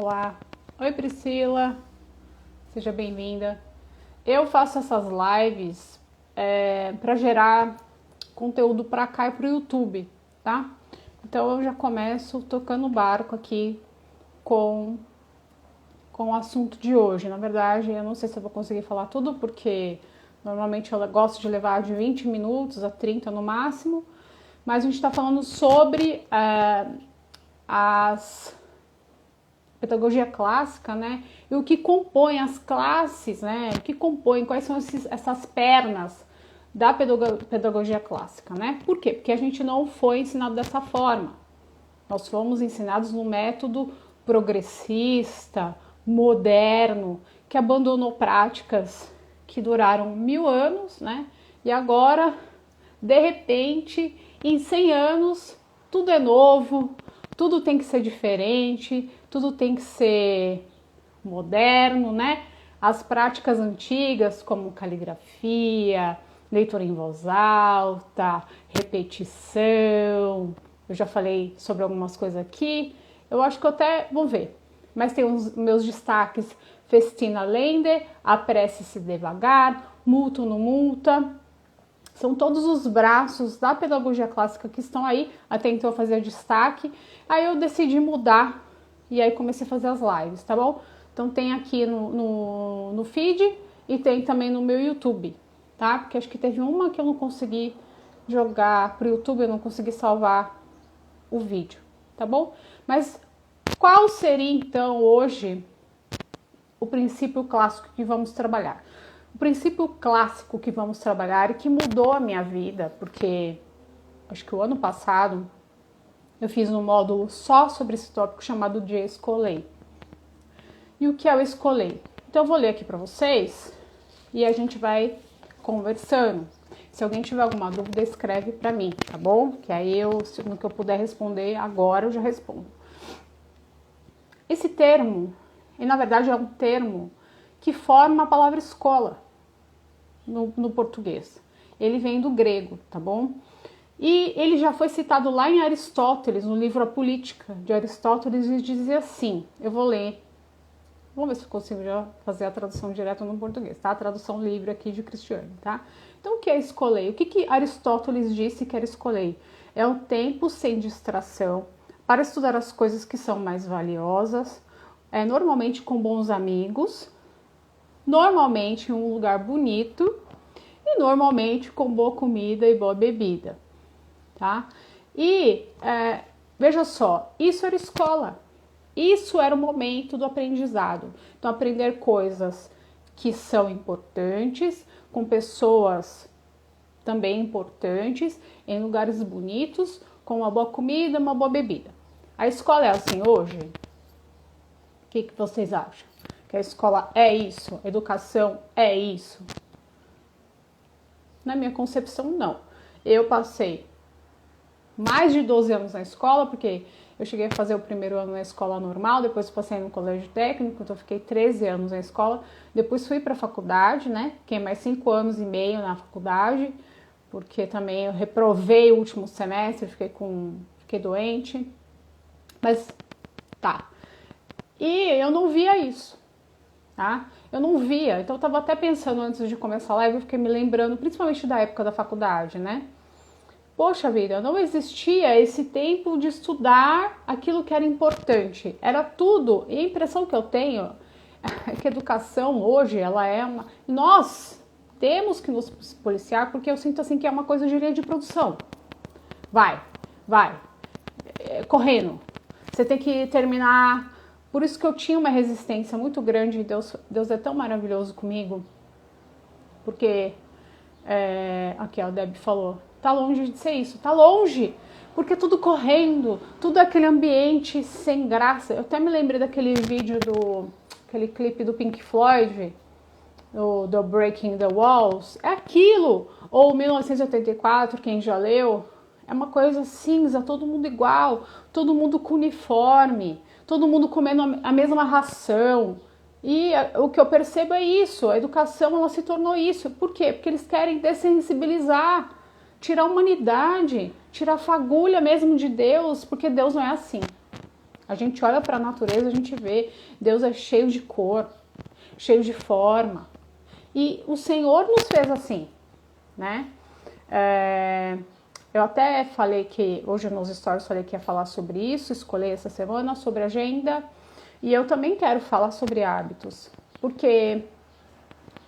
Olá, oi Priscila, seja bem-vinda. Eu faço essas lives para gerar conteúdo para cá e para o YouTube, tá? Então eu já começo tocando o barco aqui com o assunto de hoje. Na verdade, eu não sei se eu vou conseguir falar tudo, porque normalmente eu gosto de levar de 20 minutos a 30 no máximo, mas a gente está falando sobre as pedagogia clássica, né? E o que compõe as classes, né? O que compõe, quais são essas pernas da pedagogia clássica, né? Por quê? Porque a gente não foi ensinado dessa forma. Nós fomos ensinados no método progressista, moderno, que abandonou práticas que duraram 1000 anos, né? E agora, de repente, em 100 anos, tudo é novo, tudo tem que ser diferente, tudo tem que ser moderno, né? As práticas antigas, como caligrafia, leitura em voz alta, repetição, eu já falei sobre algumas coisas aqui, eu acho que eu até vou ver, mas tem os meus destaques: Festina Lender, Apresse-se Devagar, Multo no Multa. São todos os braços da pedagogia clássica que estão aí. Até então eu fazia destaque, aí eu decidi mudar e aí comecei a fazer as lives, tá bom? Então tem aqui no feed e tem também no meu YouTube, tá? Porque acho que teve uma que eu não consegui jogar pro YouTube, eu não consegui salvar o vídeo, tá bom? Mas qual seria então hoje o princípio clássico que vamos trabalhar? O princípio clássico que vamos trabalhar e que mudou a minha vida, porque acho que o ano passado eu fiz um módulo só sobre esse tópico chamado de Escolei. E o que é o Escolei? Então eu vou ler aqui para vocês e a gente vai conversando. Se alguém tiver alguma dúvida, escreve para mim, tá bom? Que aí no que eu puder responder agora, eu já respondo. Esse termo, na verdade, é um termo que forma a palavra escola no português. Ele vem do grego, tá bom? E ele já foi citado lá em Aristóteles, no livro A Política de Aristóteles, e dizia assim, eu vou ler, vamos ver se eu consigo já fazer a tradução direta no português, tá? A tradução livre aqui de Cristiane, tá? Então, o que é escolei? O que Aristóteles disse que era escolei? É um tempo sem distração para estudar as coisas que são mais valiosas, normalmente com bons amigos, normalmente em um lugar bonito e normalmente com boa comida e boa bebida, tá? E veja só, isso era escola, isso era o momento do aprendizado. Então, aprender coisas que são importantes, com pessoas também importantes, em lugares bonitos, com uma boa comida, uma boa bebida. A escola é assim hoje? O que vocês acham? Que a escola é isso? A educação é isso? Na minha concepção, não. Eu passei mais de 12 anos na escola, porque eu cheguei a fazer o primeiro ano na escola normal, depois passei no colégio técnico, então eu fiquei 13 anos na escola. Depois fui para a faculdade, né? Fiquei mais 5 anos e meio na faculdade, porque também eu reprovei o último semestre, fiquei doente. Mas tá. E eu não via isso, tá? Eu não via. Então eu tava até pensando antes de começar a live, eu fiquei me lembrando, principalmente da época da faculdade, né? Poxa vida, não existia esse tempo de estudar aquilo que era importante. Era tudo. E a impressão que eu tenho é que a educação hoje, ela é uma... Nós temos que nos policiar, porque eu sinto assim que é uma coisa de linha de produção. Vai, correndo. Você tem que terminar. Por isso que eu tinha uma resistência muito grande. Deus é tão maravilhoso comigo. Porque, aqui a Deb falou, tá longe de ser isso. Tá longe. Porque tudo correndo. Tudo aquele ambiente sem graça. Eu até me lembrei daquele vídeo aquele clipe do Pink Floyd. do Breaking the Walls, é aquilo. Ou 1984, quem já leu, é uma coisa cinza, todo mundo igual, todo mundo com uniforme, todo mundo comendo a mesma ração. E o que eu percebo é isso, a educação ela se tornou isso. Por quê? Porque eles querem dessensibilizar, tirar a humanidade, tirar a fagulha mesmo de Deus, porque Deus não é assim. A gente olha para a natureza, a gente vê, Deus é cheio de cor, cheio de forma. E o Senhor nos fez assim, né? Eu até falei que, hoje nos stories falei que ia falar sobre isso, escolhi essa semana sobre agenda. E eu também quero falar sobre hábitos, porque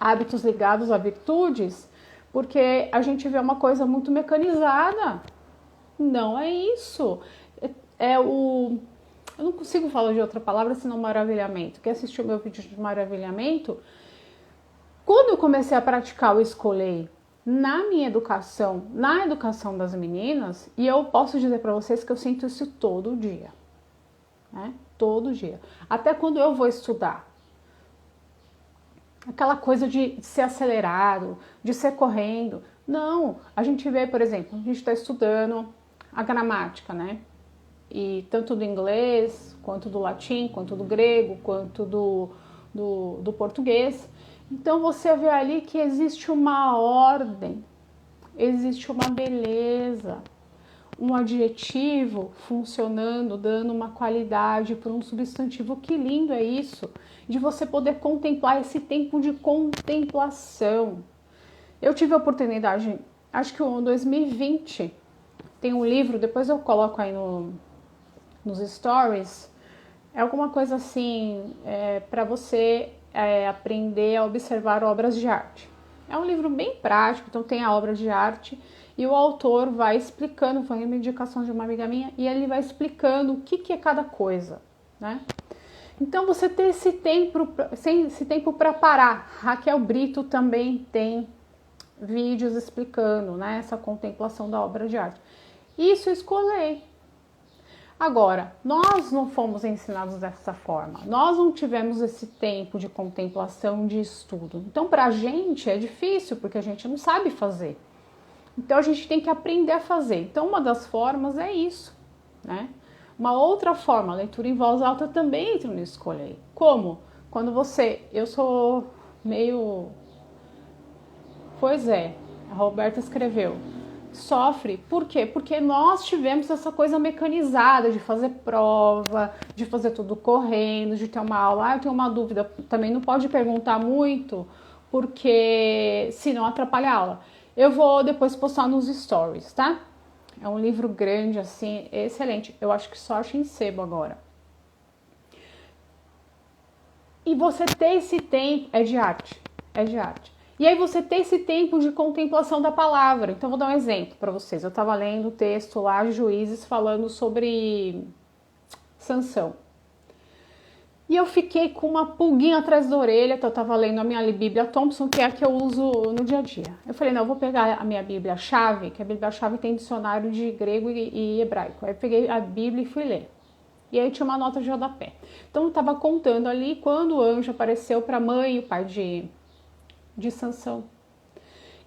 hábitos ligados a virtudes, porque a gente vê uma coisa muito mecanizada. Não é isso. Eu não consigo falar de outra palavra senão maravilhamento. Quem assistiu meu vídeo de maravilhamento, quando eu comecei a praticar o escolher na minha educação, na educação das meninas, e eu posso dizer para vocês que eu sinto isso todo dia, né? Todo dia. Até quando eu vou estudar. Aquela coisa de ser acelerado, de ser correndo. Não, a gente vê, por exemplo, a gente está estudando a gramática, né? E tanto do inglês, quanto do latim, quanto do grego, quanto do português. Então você vê ali que existe uma ordem, existe uma beleza, um adjetivo funcionando, dando uma qualidade para um substantivo. Que lindo é isso, de você poder contemplar esse tempo de contemplação. Eu tive a oportunidade, acho que em 2020, tem um livro, depois eu coloco aí nos stories, é alguma coisa assim, para você aprender a observar obras de arte. É um livro bem prático, então tem a obra de arte e o autor vai explicando, foi uma indicação de uma amiga minha, e ele vai explicando o que é cada coisa, né? Então você ter esse tempo para parar. Raquel Brito também tem vídeos explicando, né, essa contemplação da obra de arte. Isso eu escolhi. Agora, nós não fomos ensinados dessa forma, nós não tivemos esse tempo de contemplação, de estudo. Então, para a gente é difícil, porque a gente não sabe fazer. Então, a gente tem que aprender a fazer. Então, uma das formas é isso, né? Uma outra forma, a leitura em voz alta também entra no escolher. Como? Quando eu sou meio... Pois é, a Roberta escreveu. Sofre, por quê? Porque nós tivemos essa coisa mecanizada de fazer prova, de fazer tudo correndo, de ter uma aula. Eu tenho uma dúvida, também não pode perguntar muito, porque senão atrapalha a aula. Eu vou depois postar nos stories, tá? É um livro grande, assim, excelente. Eu acho que só acho em sebo agora. E você ter esse tempo é de arte, é de arte. E aí você ter esse tempo de contemplação da palavra. Então, vou dar um exemplo para vocês. Eu estava lendo o texto lá de Juízes falando sobre Sansão. E eu fiquei com uma pulguinha atrás da orelha, que eu estava lendo a minha Bíblia Thompson, que é a que eu uso no dia a dia. Eu falei, não, eu vou pegar a minha Bíblia-chave, que a Bíblia-chave tem dicionário de grego e hebraico. Aí eu peguei a Bíblia e fui ler. E aí tinha uma nota de rodapé. Então eu estava contando ali quando o anjo apareceu para a mãe e o pai de Sansão.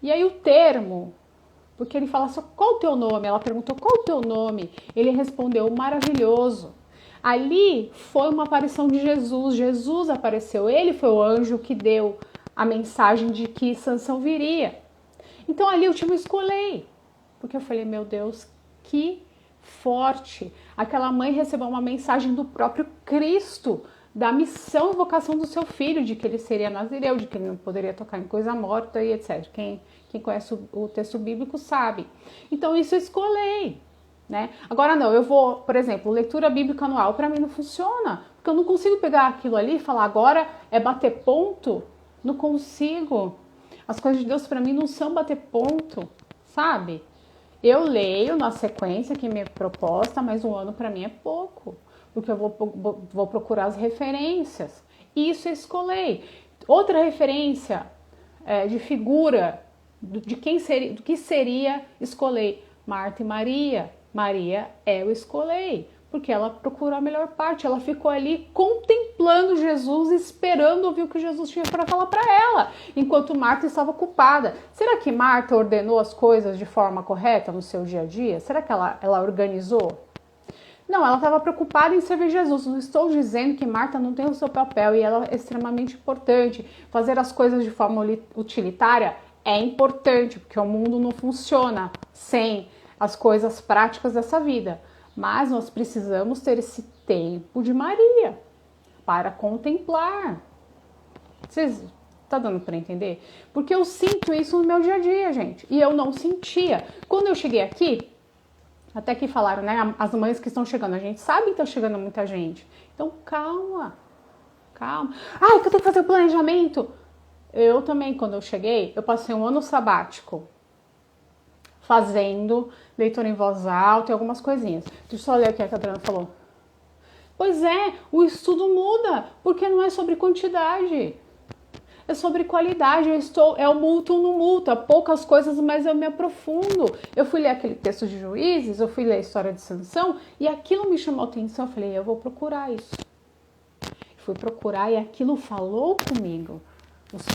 E aí o termo, porque ele fala só, qual o teu nome? Ela perguntou, qual o teu nome? Ele respondeu, maravilhoso. Ali foi uma aparição de Jesus. Jesus apareceu, ele foi o anjo que deu a mensagem de que Sansão viria. Então ali eu tive que escolher, porque eu falei, meu Deus, que forte. Aquela mãe recebeu uma mensagem do próprio Cristo, da missão e vocação do seu filho, de que ele seria nazireu, de que ele não poderia tocar em coisa morta e etc. Quem conhece o texto bíblico sabe. Então isso eu escolhi, né? Agora não, eu vou, por exemplo, leitura bíblica anual, para mim não funciona, porque eu não consigo pegar aquilo ali e falar agora é bater ponto, não consigo. As coisas de Deus para mim não são bater ponto, sabe? Eu leio na sequência que me é proposta, mas um ano para mim é pouco, porque eu vou procurar as referências. E isso eu escolhi. Outra referência de figura do que seria escolher Marta e Maria. Maria eu escolhi, Porque ela procurou a melhor parte, ela ficou ali contemplando Jesus, esperando ouvir o que Jesus tinha para falar para ela, enquanto Marta estava ocupada. Será que Marta ordenou as coisas de forma correta no seu dia a dia? Será que ela organizou? Não, ela estava preocupada em servir Jesus. Não estou dizendo que Marta não tem o seu papel e ela é extremamente importante. Fazer as coisas de forma utilitária é importante, porque o mundo não funciona sem as coisas práticas dessa vida. Mas nós precisamos ter esse tempo de Maria para contemplar. Vocês tá dando para entender? Porque eu sinto isso no meu dia a dia, gente. E eu não sentia. Quando eu cheguei aqui, até que falaram, né? As mães que estão chegando, a gente sabe que está chegando muita gente. Então, calma. Calma. Ai, que eu tenho que fazer o planejamento. Eu também, quando eu cheguei, eu passei um ano sabático fazendo leitura em voz alta e algumas coisinhas. Deixa eu só ler o que a Adriana falou. Pois é, o estudo muda, porque não é sobre quantidade. É sobre qualidade, é o multum no multa, poucas coisas, mas eu me aprofundo. Eu fui ler aquele texto de Juízes, eu fui ler a história de Sansão e aquilo me chamou a atenção. Eu falei, eu vou procurar isso. Fui procurar e aquilo falou comigo.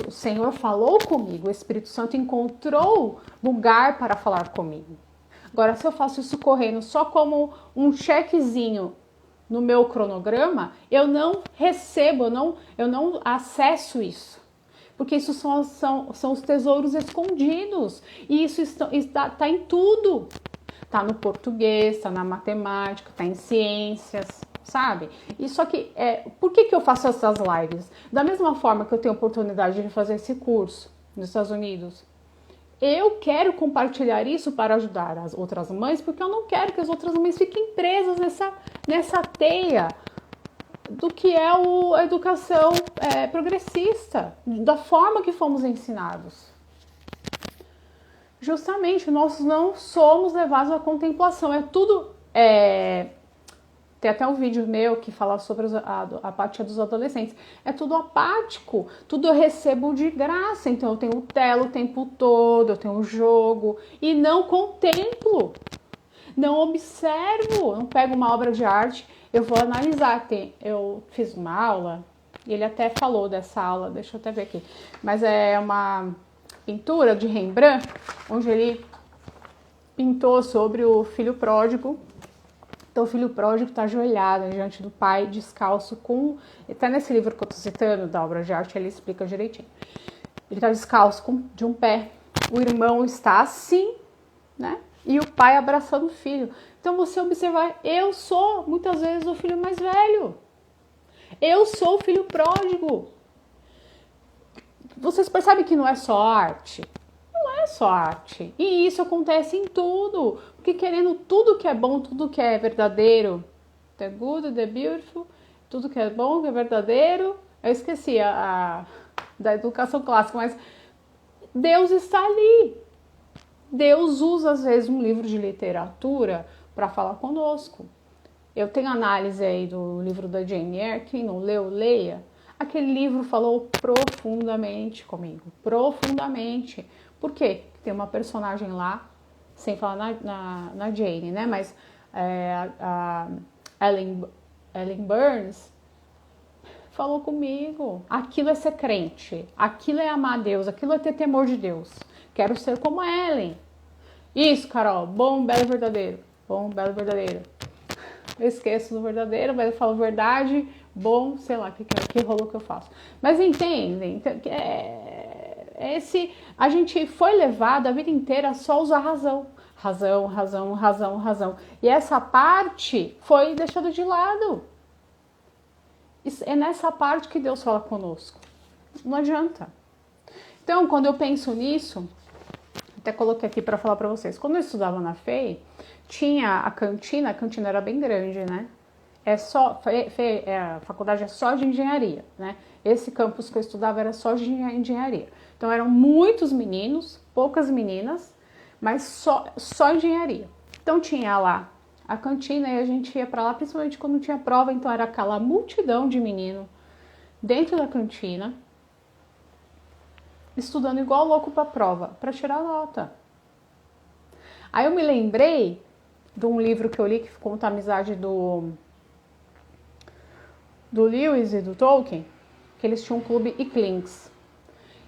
O Senhor falou comigo, o Espírito Santo encontrou lugar para falar comigo. Agora, se eu faço isso correndo só como um chequezinho no meu cronograma, eu não recebo, eu não acesso isso. Porque isso são os tesouros escondidos. E isso está em tudo. Está no português, está na matemática, está em ciências, sabe? E só que, por que eu faço essas lives? Da mesma forma que eu tenho oportunidade de fazer esse curso nos Estados Unidos, eu quero compartilhar isso para ajudar as outras mães, porque eu não quero que as outras mães fiquem presas nessa teia do que é a educação progressista, da forma que fomos ensinados. Justamente, nós não somos levados à contemplação, é tudo... Tem até um vídeo meu que fala sobre a apatia dos adolescentes. É tudo apático, tudo eu recebo de graça. Então eu tenho tela o tempo todo, eu tenho o jogo e não contemplo, não observo, não pego uma obra de arte, eu vou analisar. Eu fiz uma aula, e ele até falou dessa aula, deixa eu até ver aqui, mas é uma pintura de Rembrandt, onde ele pintou sobre o filho pródigo. Então o filho pródigo está ajoelhado diante do pai, descalço, até nesse livro que eu estou citando, da obra de arte, ele explica direitinho. Ele está descalço de um pé, o irmão está assim, né? E o pai abraçando o filho. Então você observar, eu sou muitas vezes o filho mais velho. Eu sou o filho pródigo. Vocês percebem que não é só arte? Não é só arte. E isso acontece em tudo. Porque querendo tudo que é bom, tudo que é verdadeiro, the good, the beautiful, tudo que é bom, que é verdadeiro. Eu esqueci da educação clássica, mas Deus está ali. Deus usa, às vezes, um livro de literatura para falar conosco. Eu tenho análise aí do livro da Jane Eyre, quem não leu, leia. Aquele livro falou profundamente comigo, profundamente. Por quê? Tem uma personagem lá, sem falar na Jane, né? Mas a Ellen Burns falou comigo. Aquilo é ser crente, aquilo é amar Deus, aquilo é ter temor de Deus. Quero ser como a Ellen. Isso, Carol. Bom, belo e verdadeiro. Bom, belo e verdadeiro. Eu esqueço do verdadeiro, mas eu falo verdade, bom, sei lá, que rolo que eu faço. Mas entendem? A gente foi levado a vida inteira a só usar razão. Razão, razão, razão, razão. E essa parte foi deixada de lado. É nessa parte que Deus fala conosco. Não adianta. Então, quando eu penso nisso, até coloquei aqui para falar para vocês. Quando eu estudava na FEI, tinha a cantina era bem grande, né? A faculdade é só de engenharia, né? Esse campus que eu estudava era só de engenharia. Então eram muitos meninos, poucas meninas, mas só engenharia. Então tinha lá a cantina e a gente ia para lá, principalmente quando tinha prova, então era aquela multidão de menino dentro da cantina, estudando igual louco para a prova, para tirar nota. Aí eu me lembrei de um livro que eu li que conta a amizade do Lewis e do Tolkien, que eles tinham um clube Inklings.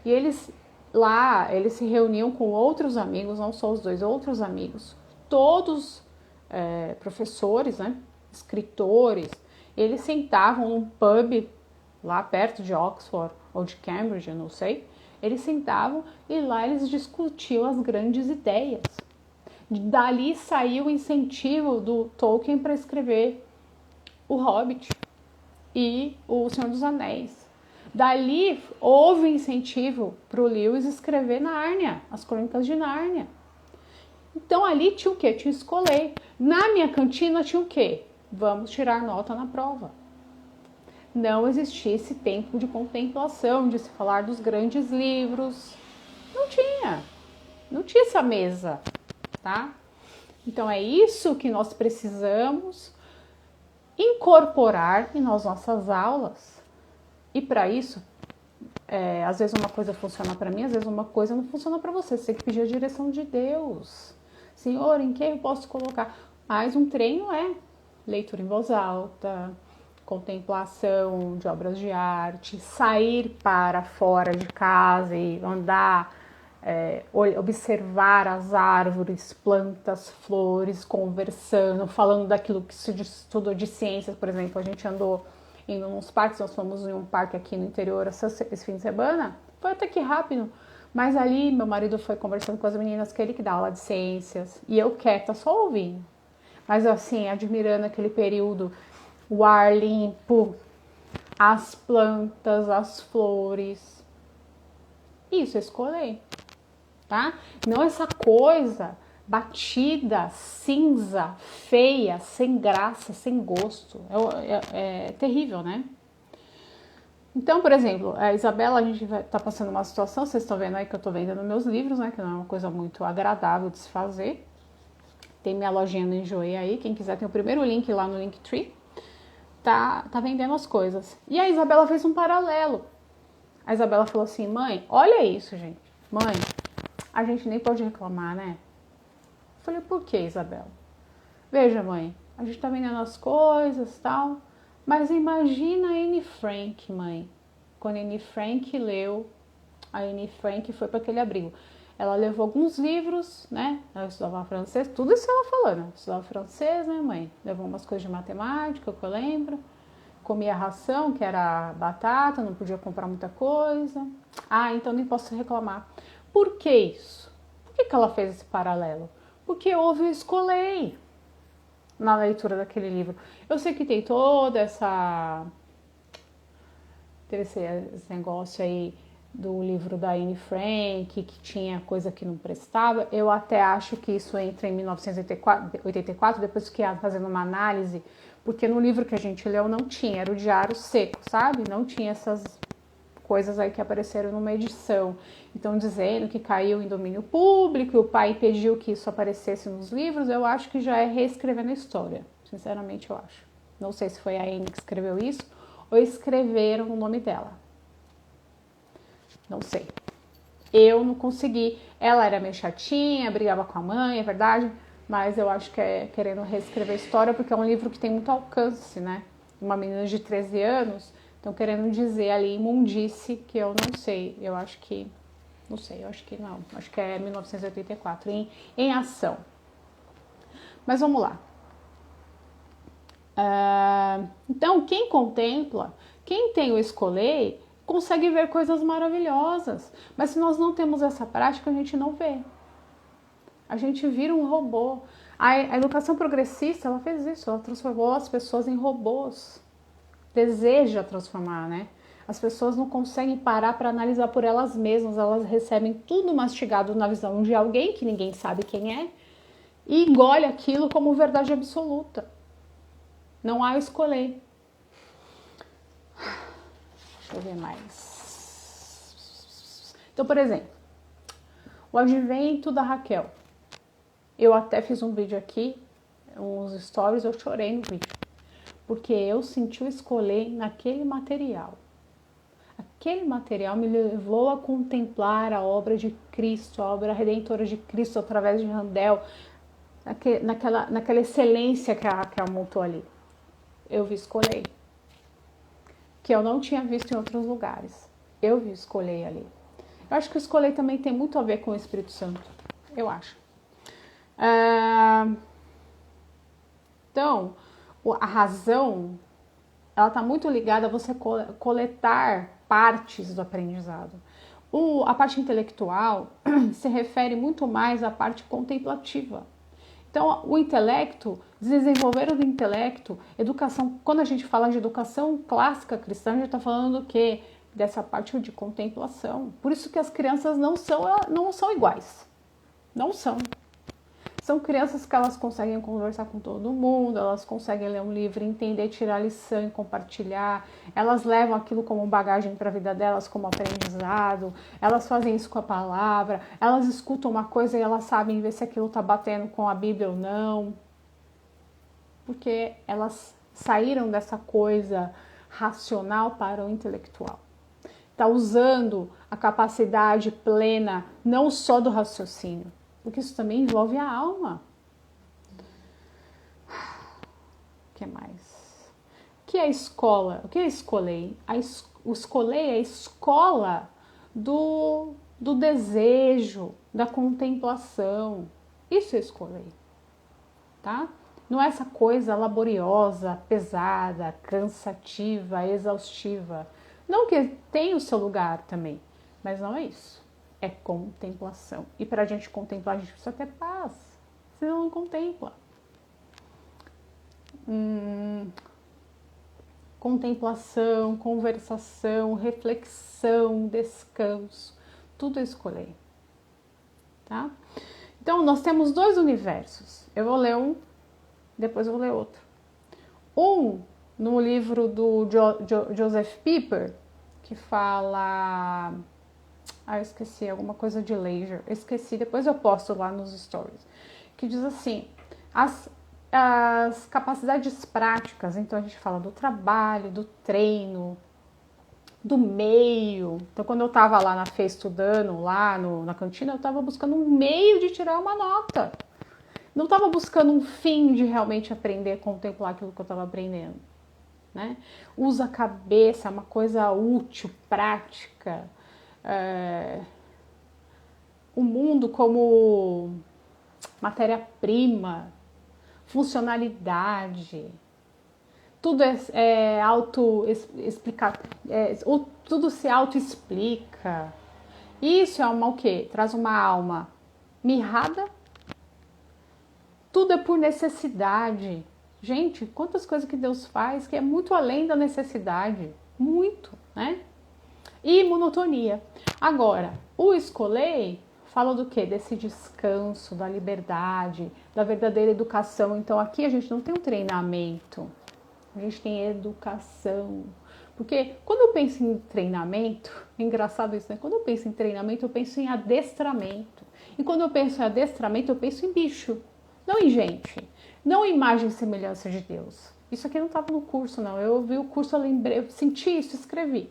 E eles se reuniam com outros amigos, não só os dois, outros amigos, todos professores, né, escritores. Eles sentavam num pub lá perto de Oxford ou de Cambridge, eu não sei. Eles sentavam e lá eles discutiam as grandes ideias. Dali saiu o incentivo do Tolkien para escrever O Hobbit e O Senhor dos Anéis. Dali houve incentivo para o Lewis escrever Nárnia, as Crônicas de Nárnia. Então ali tinha o quê? Tinha escolher. Na minha cantina tinha o quê? Vamos tirar nota na prova. Não existia esse tempo de contemplação, de se falar dos grandes livros. Não tinha essa mesa, tá? Então é isso que nós precisamos incorporar em nossas aulas. E para isso, às vezes uma coisa funciona para mim, às vezes uma coisa não funciona para você. Você tem que pedir a direção de Deus. Senhor, em que eu posso colocar? Mas um treino é leitura em voz alta, contemplação de obras de arte, sair para fora de casa e andar, observar as árvores, plantas, flores, conversando, falando daquilo que se estudou de ciências, por exemplo. A gente andou indo nos parques, nós fomos em um parque aqui no interior esse fim de semana, foi até que rápido, mas ali meu marido foi conversando com as meninas, que ele que dá aula de ciências, e eu quieta, só ouvindo, mas assim, admirando aquele período, o ar limpo, as plantas, as flores, isso eu escolhi, tá? Não essa coisa batida, cinza, feia, sem graça, sem gosto. É terrível, né? Então, por exemplo, a Isabela, a gente tá passando uma situação, vocês estão vendo aí que eu tô vendendo meus livros, né? Que não é uma coisa muito agradável de se fazer. Tem minha lojinha no Enjoei aí, quem quiser tem o primeiro link lá no Linktree. Tá vendendo as coisas. E a Isabela fez um paralelo. A Isabela falou assim, mãe, olha isso, gente. Mãe, a gente nem pode reclamar, né? Eu falei, por que, Isabela? Veja, mãe, a gente tá vendendo as coisas e tal, mas imagina a Anne Frank, mãe. Quando a Anne Frank leu, a Anne Frank foi para aquele abrigo. Ela levou alguns livros, né? Ela estudava francês, tudo isso ela falando. Ela estudava francês, né, mãe? Levou umas coisas de matemática, que eu lembro. Comia ração, que era batata, não podia comprar muita coisa. Ah, então nem posso reclamar. Por que isso? Por que ela fez esse paralelo? Porque houve escolher na leitura daquele livro. Eu sei que tem toda esse negócio aí do livro da Anne Frank, que tinha coisa que não prestava. Eu até acho que isso entra em 1984, depois que ia fazendo uma análise, porque no livro que a gente leu não tinha, era o diário seco, sabe? Não tinha essas coisas aí que apareceram numa edição. Então, dizendo que caiu em domínio público e o pai pediu que isso aparecesse nos livros, eu acho que já é reescrevendo a história. Sinceramente, eu acho. Não sei se foi a Anne que escreveu isso ou escreveram o nome dela. Não sei. Eu não consegui. Ela era meio chatinha, brigava com a mãe, é verdade, mas eu acho que é querendo reescrever a história, porque é um livro que tem muito alcance, né? Uma menina de 13 anos, estão querendo dizer ali imundice, que eu não sei. Eu acho que... Não sei, eu acho que não. Acho que é 1984, em ação. Mas vamos lá. Então, quem contempla, quem tem o escolher, consegue ver coisas maravilhosas. Mas se nós não temos essa prática, a gente não vê. A gente vira um robô. A educação progressista, ela fez isso. Ela transformou as pessoas em robôs. Deseja transformar, né? As pessoas não conseguem parar para analisar por elas mesmas. Elas recebem tudo mastigado na visão de alguém que ninguém sabe quem é e engole aquilo como verdade absoluta. Não há escolher. Deixa eu ver mais. Então, por exemplo, o advento da Raquel. Eu até fiz um vídeo aqui, uns stories, eu chorei no vídeo. Porque eu senti o escolher naquele material. Aquele material me levou a contemplar a obra de Cristo, a obra redentora de Cristo através de Handel. naquela excelência que ela montou ali. Eu vi escolher. Que eu não tinha visto em outros lugares. Eu vi escolher ali. Eu acho que escolher também tem muito a ver com o Espírito Santo. Eu acho. Então, a razão, ela está muito ligada a você coletar partes do aprendizado. A parte intelectual se refere muito mais à parte contemplativa. Então, o intelecto, desenvolver o intelecto, educação, quando a gente fala de educação clássica cristã, a gente está falando do quê? Dessa parte de contemplação. Por isso que as crianças não são iguais. Não são. São crianças que elas conseguem conversar com todo mundo, elas conseguem ler um livro, entender, tirar lição e compartilhar, elas levam aquilo como bagagem para a vida delas, como aprendizado, elas fazem isso com a palavra, elas escutam uma coisa e elas sabem ver se aquilo está batendo com a Bíblia ou não, porque elas saíram dessa coisa racional para o intelectual. Está usando a capacidade plena, não só do raciocínio, porque isso também envolve a alma. O que mais? O que é escola? O que é escolher? O escolher é a escola do desejo, da contemplação. Isso é escolher, tá? Não é essa coisa laboriosa, pesada, cansativa, exaustiva. Não que tem o seu lugar também, mas não é isso. É contemplação. E para a gente contemplar, a gente precisa ter paz. Senão não contempla. Contemplação, conversação, reflexão, descanso. Tudo é escolher. Tá? Então, nós temos dois universos. Eu vou ler um, depois eu vou ler outro. Um, no livro do Joseph Pieper, que fala... eu esqueci, alguma coisa de laser. Eu esqueci, depois eu posto lá nos stories. Que diz assim, as capacidades práticas, então a gente fala do trabalho, do treino, do meio. Então quando eu estava lá na FE estudando, lá na cantina, eu estava buscando um meio de tirar uma nota. Não estava buscando um fim de realmente aprender, contemplar aquilo que eu estava aprendendo. Né? Usa a cabeça, é uma coisa útil, prática. O mundo como matéria-prima, funcionalidade, tudo é auto-explicar, tudo se auto-explica. Isso é o quê? Traz uma alma mirrada. Tudo é por necessidade. Gente, quantas coisas que Deus faz que é muito além da necessidade. Muito, né? E monotonia. Agora, o escolher fala do quê? Desse descanso, da liberdade, da verdadeira educação. Então aqui a gente não tem um treinamento, a gente tem educação. Porque quando eu penso em treinamento, é engraçado isso, né? Quando eu penso em treinamento, eu penso em adestramento. E quando eu penso em adestramento, eu penso em bicho, não em gente. Não em imagem e semelhança de Deus. Isso aqui não estava no curso, não. Eu vi o curso, eu lembrei, eu senti isso, escrevi.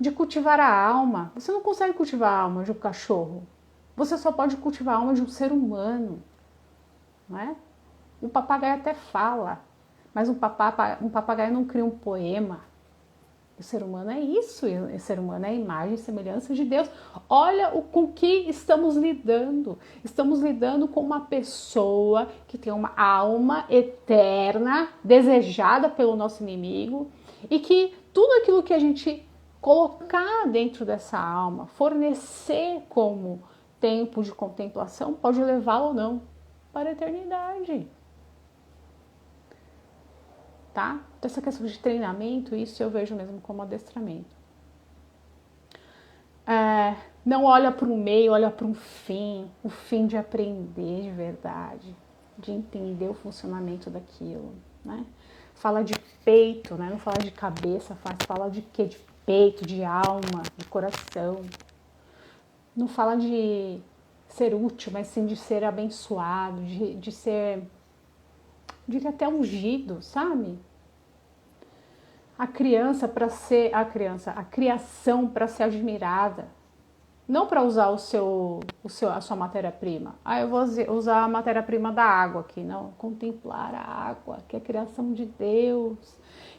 De cultivar a alma. Você não consegue cultivar a alma de um cachorro. Você só pode cultivar a alma de um ser humano. Não é? O papagaio até fala, mas um papagaio não cria um poema. O ser humano é isso. O ser humano é a imagem e semelhança de Deus. Olha com que estamos lidando. Estamos lidando com uma pessoa que tem uma alma eterna, desejada pelo nosso inimigo, e que tudo aquilo que a gente colocar dentro dessa alma, fornecer como tempo de contemplação, pode levá-lo ou não para a eternidade. Tá? Então, essa questão de treinamento, isso eu vejo mesmo como adestramento. Não olha para um meio, olha para um fim, o fim de aprender de verdade, de entender o funcionamento daquilo, né? Fala de peito, né? Não fala de cabeça, fala de quê? De peito, de alma, de coração. Não fala de ser útil, mas sim de ser abençoado, de ser até ungido, sabe? A criação para ser admirada. Não para usar a sua matéria-prima. Ah, eu vou usar a matéria-prima da água aqui. Não, contemplar a água, que é a criação de Deus,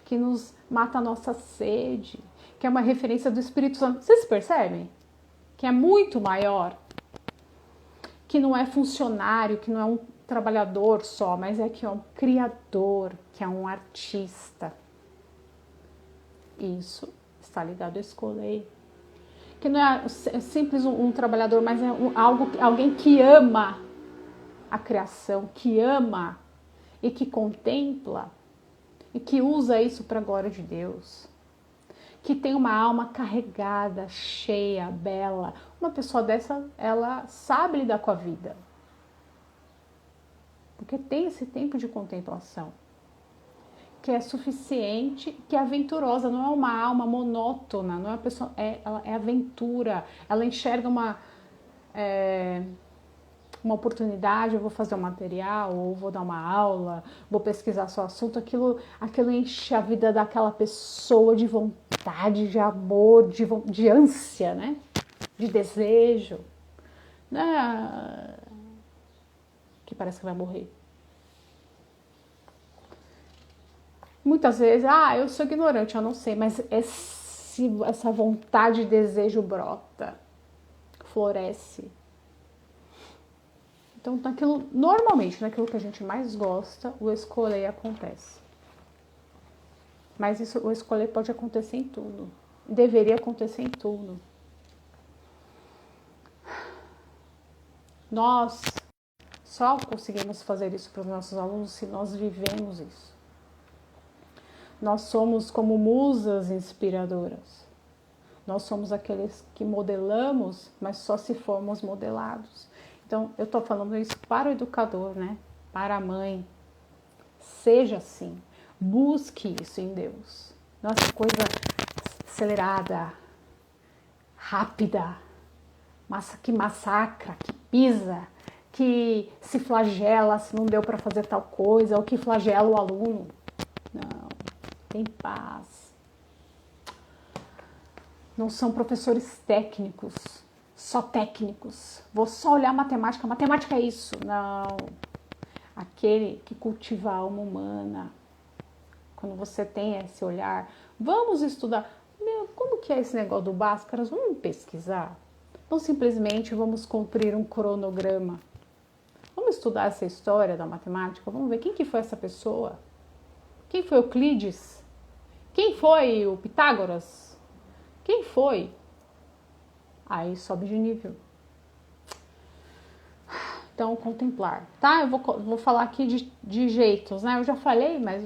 que nos mata a nossa sede, que é uma referência do Espírito Santo. Vocês percebem? Que é muito maior, que não é funcionário, que não é um trabalhador só, mas é que é um criador, que é um artista. Isso está ligado a escolher. Que não é simples um trabalhador, mas é alguém que ama a criação, que ama e que contempla e que usa isso para a glória de Deus. Que tem uma alma carregada, cheia, bela. Uma pessoa dessa, ela sabe lidar com a vida. Porque tem esse tempo de contemplação. Que é suficiente, que é aventurosa, não é uma alma monótona, não é uma pessoa, ela é aventura, ela enxerga uma oportunidade, eu vou fazer um material, ou vou dar uma aula, vou pesquisar seu assunto, aquilo enche a vida daquela pessoa de vontade, de amor, de ânsia, né? De desejo, né? Que parece que vai morrer. Muitas vezes, eu sou ignorante, eu não sei, mas essa vontade e desejo brota, floresce. Então, normalmente, naquilo que a gente mais gosta, o escolher acontece. Mas o escolher pode acontecer em tudo. Deveria acontecer em tudo. Nós só conseguimos fazer isso para os nossos alunos se nós vivemos isso. Nós somos como musas inspiradoras. Nós somos aqueles que modelamos, mas só se formos modelados. Então, eu estou falando isso para o educador, né? Para a mãe. Seja assim. Busque isso em Deus. Nossa, coisa acelerada, rápida, que massacra, que pisa, que se flagela se não deu para fazer tal coisa, ou que flagela o aluno. Não. Tem paz. Não são professores técnicos, só técnicos. Vou só olhar matemática, matemática é isso. Não. Aquele que cultiva a alma humana. Quando você tem esse olhar, vamos estudar. Como que é esse negócio do Bhaskaras? Vamos pesquisar. Não simplesmente vamos cumprir um cronograma. Vamos estudar essa história da matemática. Vamos ver quem que foi essa pessoa. Quem foi Euclides? Quem foi o Pitágoras? Quem foi? Aí sobe de nível. Então, contemplar, tá? Eu vou falar aqui de jeitos, né? Eu já falei, mas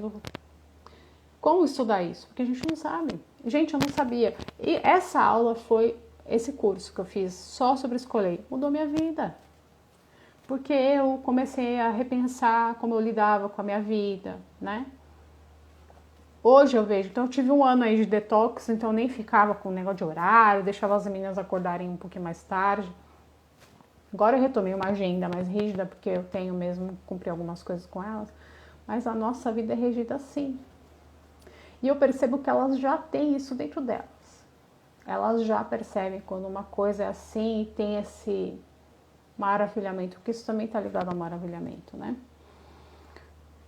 como estudar isso? Porque a gente não sabe. Gente, eu não sabia. E essa aula foi esse curso que eu fiz só sobre escolher. Mudou minha vida. Porque eu comecei a repensar como eu lidava com a minha vida, né? Hoje eu vejo, então eu tive um ano aí de detox, então eu nem ficava com negócio de horário, deixava as meninas acordarem um pouquinho mais tarde. Agora eu retomei uma agenda mais rígida, porque eu tenho mesmo que cumprir algumas coisas com elas, mas a nossa vida é regida assim. E eu percebo que elas já têm isso dentro delas. Elas já percebem quando uma coisa é assim e tem esse maravilhamento, porque isso também está ligado ao maravilhamento, né?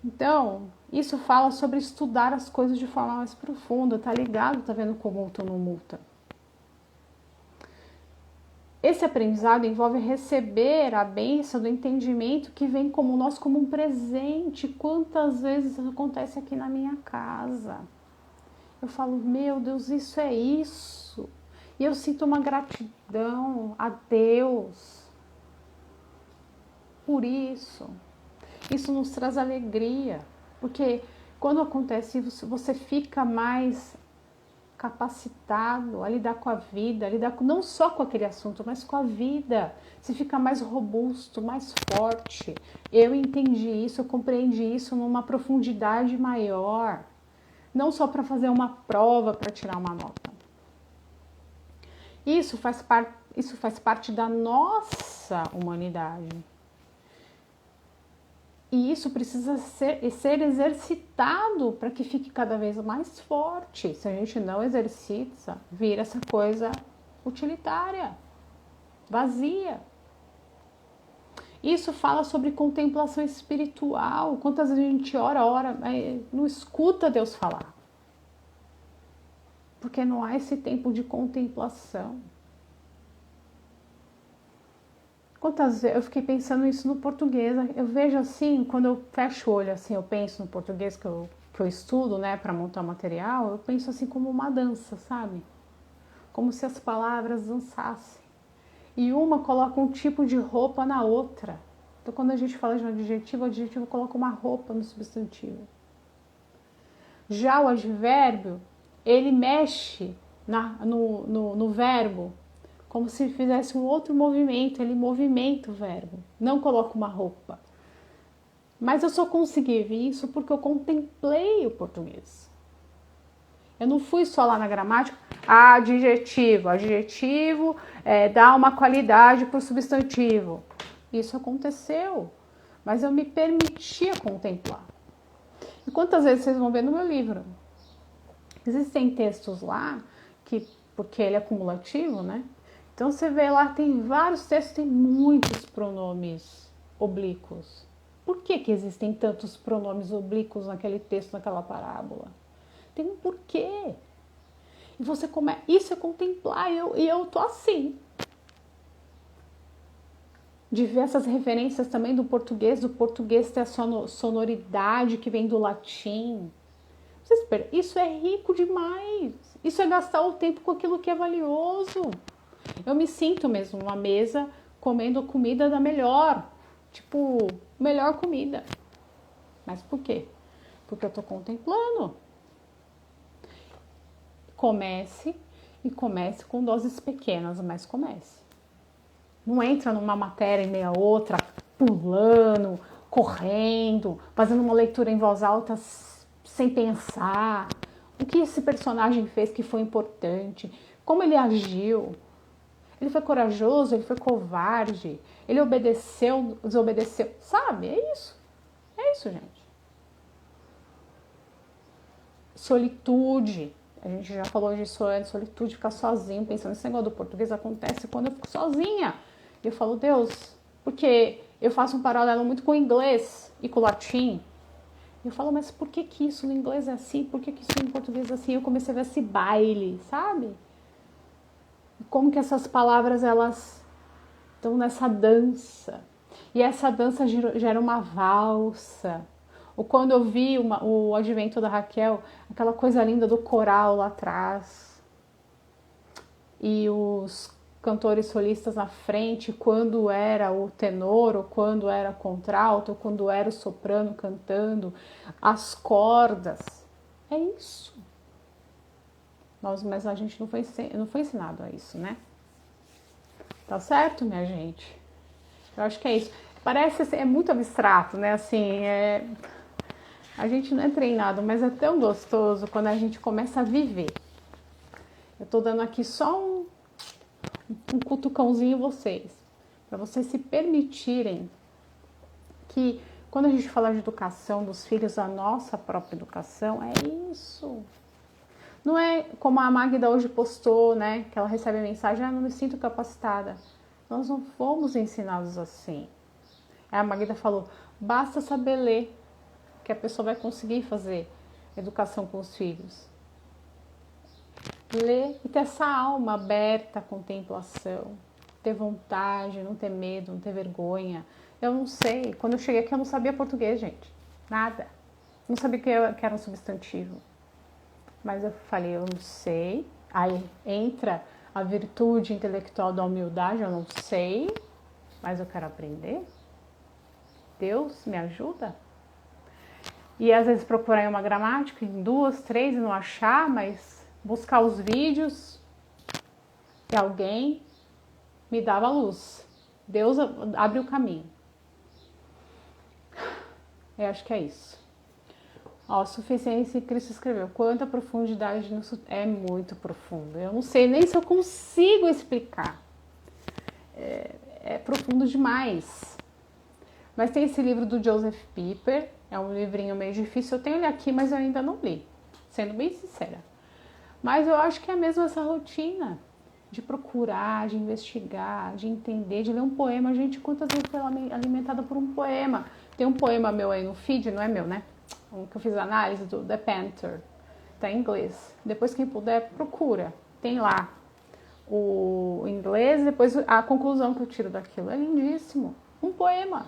Então, isso fala sobre estudar as coisas de forma mais profunda, tá ligado? Tá vendo como multa ou não multa? Esse aprendizado envolve receber a bênção do entendimento que vem como nós como um presente. Quantas vezes isso acontece aqui na minha casa? Eu falo, meu Deus, isso é isso. E eu sinto uma gratidão a Deus por isso. Isso nos traz alegria, porque quando acontece isso, você fica mais capacitado a lidar com a vida, a lidar não só com aquele assunto, mas com a vida. Você fica mais robusto, mais forte. Eu entendi isso, eu compreendi isso numa profundidade maior. Não só para fazer uma prova, para tirar uma nota. Isso faz parte da nossa humanidade. E isso precisa ser exercitado para que fique cada vez mais forte. Se a gente não exercita, vira essa coisa utilitária. vazia. Isso fala sobre contemplação espiritual. Quantas vezes a gente ora, não escuta Deus falar. Porque não há esse tempo de contemplação. Quantas vezes eu fiquei pensando isso no português? Eu vejo assim, quando eu fecho o olho, assim, eu penso no português que eu estudo, né, para montar material, eu penso assim como uma dança, sabe? Como se as palavras dançassem. E uma coloca um tipo de roupa na outra. Então, quando a gente fala de um adjetivo, o adjetivo coloca uma roupa no substantivo. Já o advérbio, ele mexe no verbo, como se fizesse um outro movimento, ele movimenta o verbo, não coloca uma roupa. Mas eu só consegui ver isso porque eu contemplei o português. Eu não fui só lá na gramática, adjetivo dá uma qualidade para o substantivo. Isso aconteceu, mas eu me permitia contemplar. E quantas vezes vocês vão ver no meu livro? Existem textos lá, porque ele é cumulativo, né? Então você vê lá, tem vários textos, tem muitos pronomes oblíquos. Por que existem tantos pronomes oblíquos naquele texto, naquela parábola? Tem um porquê. E você começa, isso é contemplar, e eu tô assim. De ver essas referências também do português ter a sonoridade que vem do latim. Isso é rico demais. Isso é gastar o tempo com aquilo que é valioso. Eu me sinto mesmo numa mesa comendo comida da melhor. Tipo, melhor comida. Mas por quê? Porque eu tô contemplando. Comece com doses pequenas, mas comece. Não entra numa matéria e meia outra, pulando, correndo, fazendo uma leitura em voz alta sem pensar. O que esse personagem fez que foi importante? Como ele agiu? Ele foi corajoso? Ele foi covarde? Ele obedeceu, desobedeceu? Sabe? É isso. É isso, gente. Solitude. A gente já falou disso antes. Solitude, ficar sozinho, pensando nesse negócio do português acontece quando eu fico sozinha. E eu falo, Deus, porque eu faço um paralelo muito com o inglês e com o latim. E eu falo, mas por que isso no inglês é assim? Por que isso no português é assim? Eu comecei a ver esse baile, sabe? Como que essas palavras, elas estão nessa dança. E essa dança gera uma valsa. Ou quando eu vi o advento da Raquel, aquela coisa linda do coral lá atrás. E os cantores solistas na frente, quando era o tenor, ou quando era contralto, ou quando era o soprano cantando, as cordas. É isso. Mas a gente não foi ensinado a isso, né? Tá certo, minha gente? Eu acho que é isso. Parece assim, é muito abstrato, né? Assim, a gente não é treinado, mas é tão gostoso quando a gente começa a viver. Eu tô dando aqui só um cutucãozinho em vocês, para vocês se permitirem que quando a gente fala de educação dos filhos, a nossa própria educação, é isso. Não é como a Magda hoje postou, né? Que ela recebe a mensagem, não me sinto capacitada. Nós não fomos ensinados assim. A Magda falou, basta saber ler, que a pessoa vai conseguir fazer educação com os filhos. Ler e ter essa alma aberta à contemplação, ter vontade, não ter medo, não ter vergonha. Eu não sei, quando eu cheguei aqui eu não sabia português, gente, nada. Não sabia que era um substantivo. Mas eu falei, eu não sei. Aí entra a virtude intelectual da humildade, eu não sei, mas eu quero aprender. Deus me ajuda. E às vezes procurar em uma gramática, em 2, 3 e não achar, mas buscar os vídeos e alguém me dava luz. Deus abre o caminho. Eu acho que é isso. Ó, suficiência, Cristo escreveu. Quanta profundidade nisso, é muito profundo. Eu não sei nem se eu consigo explicar. É profundo demais. Mas tem esse livro do Joseph Pieper. É um livrinho meio difícil. Eu tenho ele aqui, mas eu ainda não li. Sendo bem sincera. Mas eu acho que é mesmo essa rotina. de procurar, de investigar, de entender, de ler um poema. Gente, quantas vezes foi alimentada por um poema? Tem um poema meu aí no feed, não é meu, né? Um que eu fiz análise do The Panther. Tá em inglês. Depois, quem puder, procura. Tem lá o inglês, depois a conclusão que eu tiro daquilo. É lindíssimo. Um poema.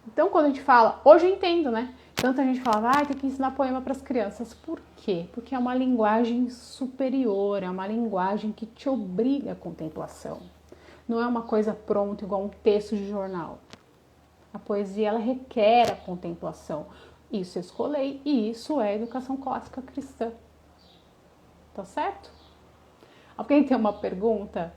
Então, quando a gente fala, hoje eu entendo, né? Tanta gente falava, tem que ensinar poema para as crianças. Por quê? Porque é uma linguagem superior, é uma linguagem que te obriga à contemplação. Não é uma coisa pronta, igual um texto de jornal. A poesia, ela requer a contemplação. Isso eu escolhi e isso é educação clássica cristã. Tá certo? Alguém tem uma pergunta?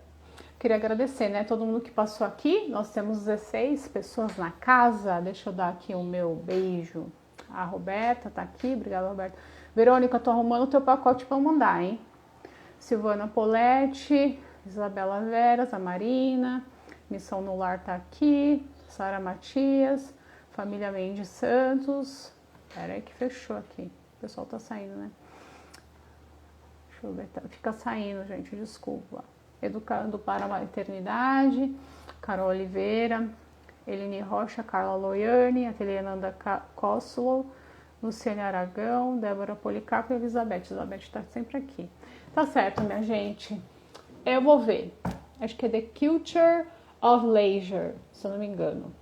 Queria agradecer, né? Todo mundo que passou aqui. Nós temos 16 pessoas na casa. Deixa eu dar aqui o meu beijo. A Roberta tá aqui. Obrigada, Roberta. Verônica, tô arrumando o teu pacote para mandar, hein? Silvana Poletti, Isabela Veras, a Marina. Missão no Lar tá aqui. Sara Matias. Família Mendes Santos. Pera aí que fechou aqui. O pessoal tá saindo, né? Deixa eu ver. Fica saindo, gente. Desculpa. Educando para a Eternidade, Carol Oliveira, Eline Rocha, Carla Loiane, Ateliananda Kosslow, Luciane Aragão, Débora Policarpo e Elizabeth. Elizabeth está sempre aqui. Tá certo, minha gente. Eu vou ver. Acho que é The Culture of Leisure, se eu não me engano.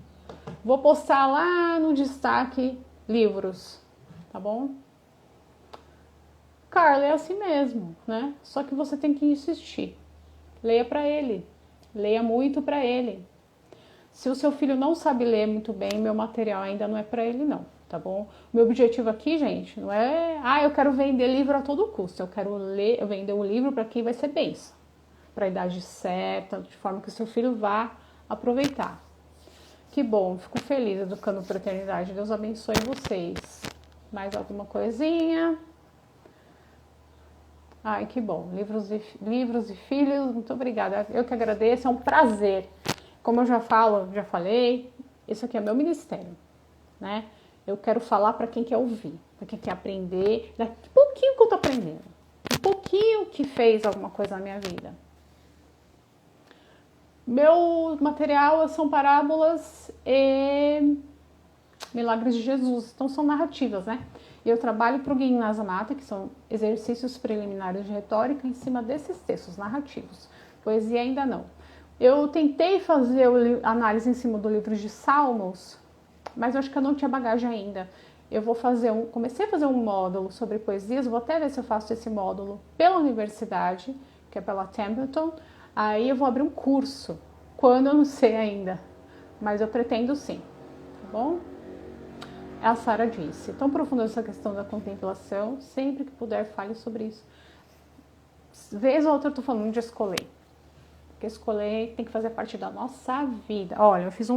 Vou postar lá no destaque livros, tá bom? Carla, é assim mesmo, né? Só que você tem que insistir. Leia para ele, leia muito para ele. Se o seu filho não sabe ler muito bem, meu material ainda não é para ele não, tá bom? Meu objetivo aqui, gente, não é, eu quero vender livro a todo custo. Eu quero vender o livro para quem vai ser bênção, para a idade certa, de forma que o seu filho vá aproveitar. Que bom, fico feliz educando para a eternidade. Deus abençoe vocês. Mais alguma coisinha? Ai, que bom. Livros e filhos, muito obrigada. Eu que agradeço, é um prazer. Como eu já falei, isso aqui é meu ministério, né? Eu quero falar para quem quer ouvir, para quem quer aprender, daqui um pouquinho que eu tô aprendendo. Um pouquinho que fez alguma coisa na minha vida. Meu material são parábolas e milagres de Jesus. Então são narrativas, né? Eu trabalho para o Guinness Mata, que são exercícios preliminares de retórica em cima desses textos narrativos. Poesia ainda não. Eu tentei fazer análise em cima do livro de Salmos, mas eu acho que eu não tinha bagagem ainda. Eu vou fazer comecei a fazer um módulo sobre poesias, vou até ver se eu faço esse módulo pela universidade, que é pela Templeton. Aí eu vou abrir um curso, quando eu não sei ainda, mas eu pretendo sim, tá bom? A Sara disse, tão profunda essa questão da contemplação, sempre que puder fale sobre isso. Vez ou outra eu tô falando de escolher, porque escolher tem que fazer parte da nossa vida. Olha, eu fiz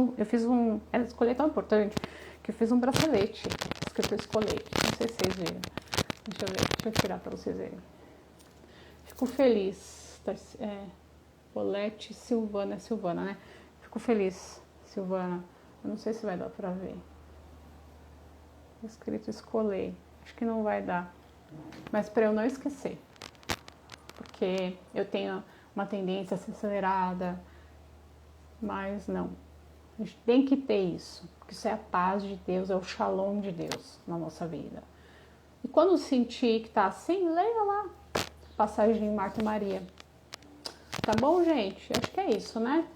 escolher é tão importante que eu fiz um bracelete escrito escolher, não sei se vocês viram. Deixa eu tirar para vocês verem. Fico feliz, Polete, Silvana, né? Fico feliz, Silvana, eu não sei se vai dar para ver. Escrito escolher, acho que não vai dar, mas para eu não esquecer, porque eu tenho uma tendência a ser acelerada, mas não, a gente tem que ter isso, porque isso é a paz de Deus, é o shalom de Deus na nossa vida. E quando sentir que tá assim, leia lá, passagem de Marta e Maria, tá bom, gente? Acho que é isso, né?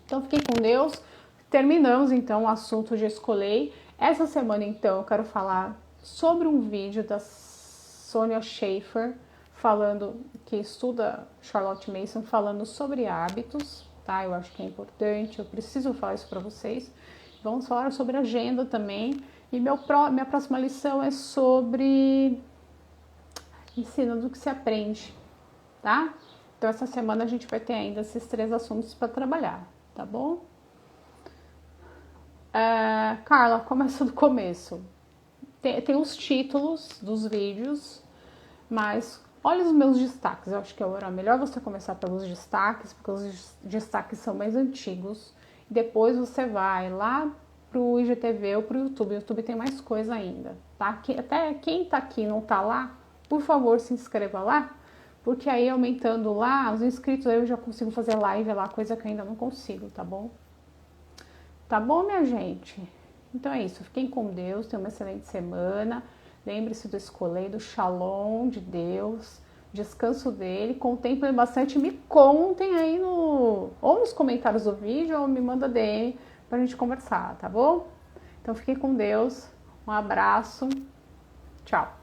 Então fiquem com Deus. Terminamos então o assunto de escolher. Essa semana, então, eu quero falar sobre um vídeo da Sonia Schaefer, que estuda Charlotte Mason, falando sobre hábitos, tá? Eu acho que é importante, eu preciso falar isso para vocês. Vamos falar sobre agenda também. E minha próxima lição é sobre ensino do que se aprende, tá? Então, essa semana a gente vai ter ainda esses 3 assuntos para trabalhar, tá bom? Carla, começa do começo. Tem os títulos dos vídeos, mas olha os meus destaques. Eu acho que é melhor você começar pelos destaques, porque os destaques são mais antigos. E depois você vai lá pro IGTV ou pro YouTube. O YouTube tem mais coisa ainda, tá? Até quem tá aqui e não tá lá, por favor, se inscreva lá, porque aí aumentando lá, os inscritos eu já consigo fazer live lá, coisa que eu ainda não consigo, tá bom? Tá bom, minha gente? Então é isso, fiquem com Deus, tenham uma excelente semana, lembre-se do escolher, do shalom de Deus, descanso dele, contemplem bastante, me contem aí ou nos comentários do vídeo ou me manda DM pra gente conversar, tá bom? Então fiquem com Deus, um abraço, tchau!